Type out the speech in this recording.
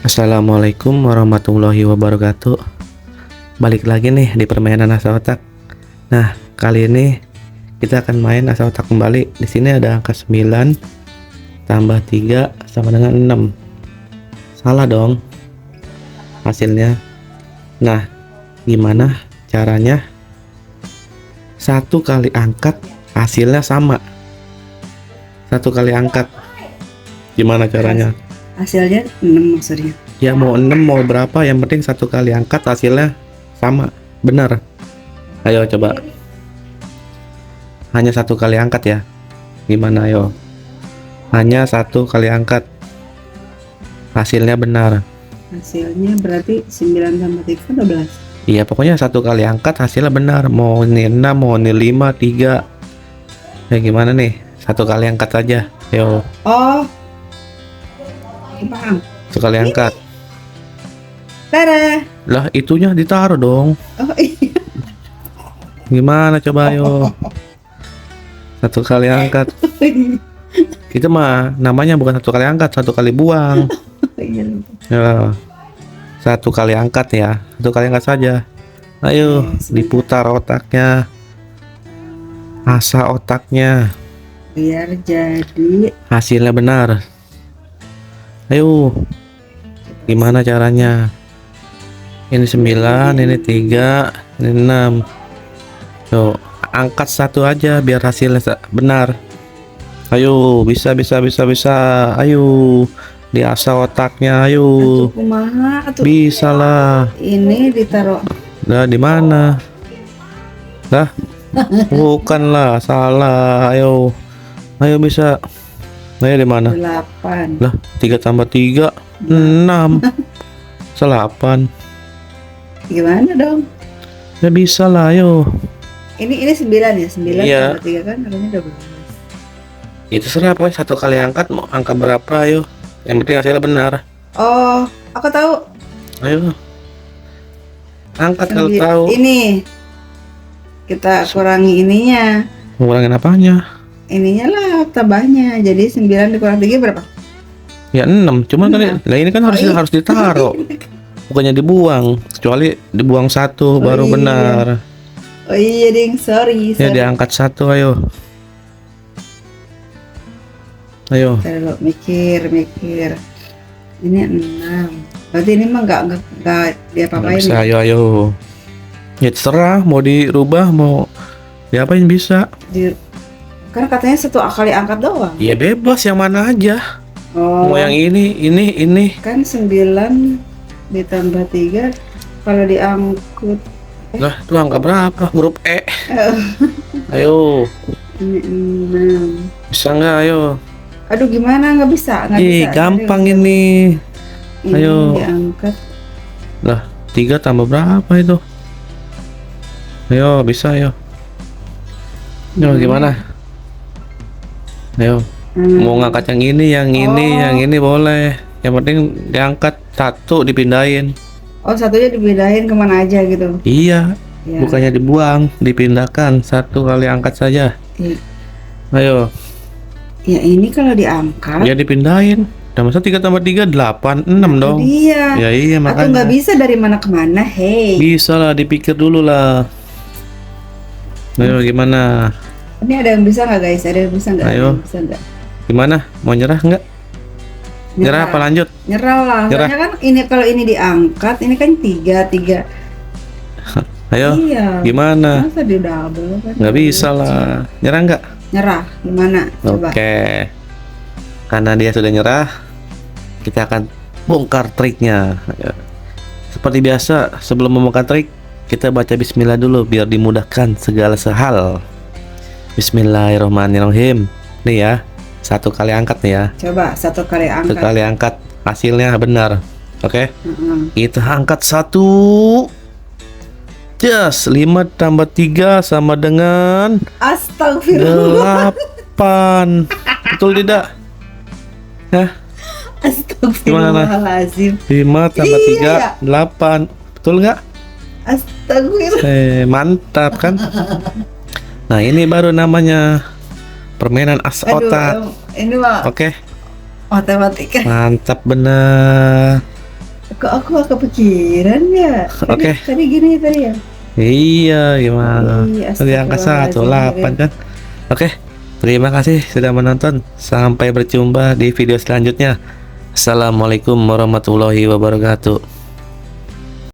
Assalamualaikum warahmatullahi wabarakatuh. Balik lagi nih di permainan asa otak. Nah, kali ini kita akan main asa otak kembali. Di sini ada angka 9 tambah 3 sama dengan 6. Salah dong hasilnya. Nah, gimana caranya? Satu kali angkat hasilnya sama. Satu kali angkat. Gimana caranya? Hasilnya 6 maksudnya. Ya mau 6 mau berapa, yang penting satu kali angkat hasilnya sama, benar. Ayo coba. Hanya satu kali angkat ya. Gimana ayo? Hanya satu kali angkat. Hasilnya benar. Hasilnya berarti 9 tambah 3 12. Iya, pokoknya satu kali angkat hasilnya benar. Mau ini 6, mau ini 5, 3. Ya gimana nih? Satu kali angkat aja. Ayo. Oh, paham. Satu kali angkat. Tada. Lah, itunya ditaruh dong. Oh iya. Gimana coba ayo? Satu kali angkat. Kita mah namanya bukan satu kali angkat, satu kali buang. Ya, satu kali angkat ya, satu kali angkat saja. Ayo diputar otaknya, asa otaknya, Biar jadi hasilnya benar. Ayo, gimana caranya? Ini 9, ini 3, ini 6. Tuh, angkat satu aja biar hasilnya benar. Ayo, bisa. Ayo, diasah otaknya, ayo. kumaha tuh. Bisa lah. Ini ditaruh. Lah di mana? Lah, bukan lah, salah. Ayo, bisa. Ayo di mana? 8. Lah, 3 tambah 3 6. 8. Gimana dong? Ya bisa lah, ayo. Ini 9 ya? 9 Iya. tambah 3 kan harusnya 12. Itu serah, pokoknya satu kali angkat mau angka berapa, ayo. Yang penting hasilnya benar. Oh, aku tahu. Ayo. Angkat kalau tahu. Ini kita kurangi ininya. Ngurangin apanya? Ininya lah tambahnya. Jadi 9 dikurang 3 berapa? Ya 6. Cuman kan lah ini kan harus iya. harus ditaruh. Bukannya dibuang, kecuali dibuang satu baru iya. benar. Oh iya ding, sorry. Ya diangkat satu, ayo. Ayo. Kalau mikir. Ini 6. Berarti ini mah nggak diapa-apain. Bisa, ayo. Ya terserah, mau dirubah, mau diapain bisa. Kan katanya satu kali angkat doang. Ya bebas yang mana aja. Oh. Mau yang ini. Kan 9 ditambah 3 kalau diangkut. Lah, itu angka berapa? Huruf E. Ayo. Ini 6. Bisa nggak, ayo? Aduh gimana, nggak bisa. Gampang ini. Ayo. Diangkat. Lah, 3 tambah berapa itu? Ayo, bisa, ayo. Ayo, gimana? Ayo. Mau ngangkat yang ini boleh. Yang penting diangkat satu, dipindahin. Oh, satunya dipindahin kemana aja gitu. Iya. Ya. Bukannya dibuang, dipindahkan. Satu kali angkat saja. Iya. Ayo. Ya ini kalau diangkat. Ya dipindahin. Dan masa 3 tambah 3 8 6 dong. Iya. Ya iya Atau makanya. nggak bisa dari mana ke mana, hei. Bisa lah, dipikir dulu lah. Ayo gimana? Ini ada yang bisa nggak guys? Ada yang bisa nggak? Ayo. Bisa nggak? Gimana? Mau nyerah nggak? Nyerah apa lanjut? Nyerah lah. Nyerah. Soalnya kan ini kalau ini diangkat, ini kan 3. Ayo. Iya. Gimana? Masa di double kan? Nggak bisa lah. Nyerah nggak? Nyerah. Gimana? Coba. Oke. Karena dia sudah nyerah, kita akan bongkar triknya. Seperti biasa, sebelum membongkar trik, kita baca bismillah dulu biar dimudahkan segala hal. Bismillahirrahmanirrahim. Nih ya, satu kali angkat nih ya. Coba satu kali Satu angkat. kali angkat, hasilnya benar. Oke. Kita angkat 1. Just 5 tambah 3 sama dengan Astagfirullah. 8. Betul tidak? Hah? Astagfirullahaladzim. 5 tambah Iya. 3 8. Betul nggak? Astagfirullah. Mantap kan? Nah, ini baru namanya permainan as otak. Ini mah Oke. matematika. Mantap bener. aku gak kepikiran ya. Oke. Tadi gini tadi ya. Iya, gimana? Iya, Di angka 18 kan? Oke, terima kasih sudah menonton. Sampai berjumpa di video selanjutnya. Assalamualaikum warahmatullahi wabarakatuh.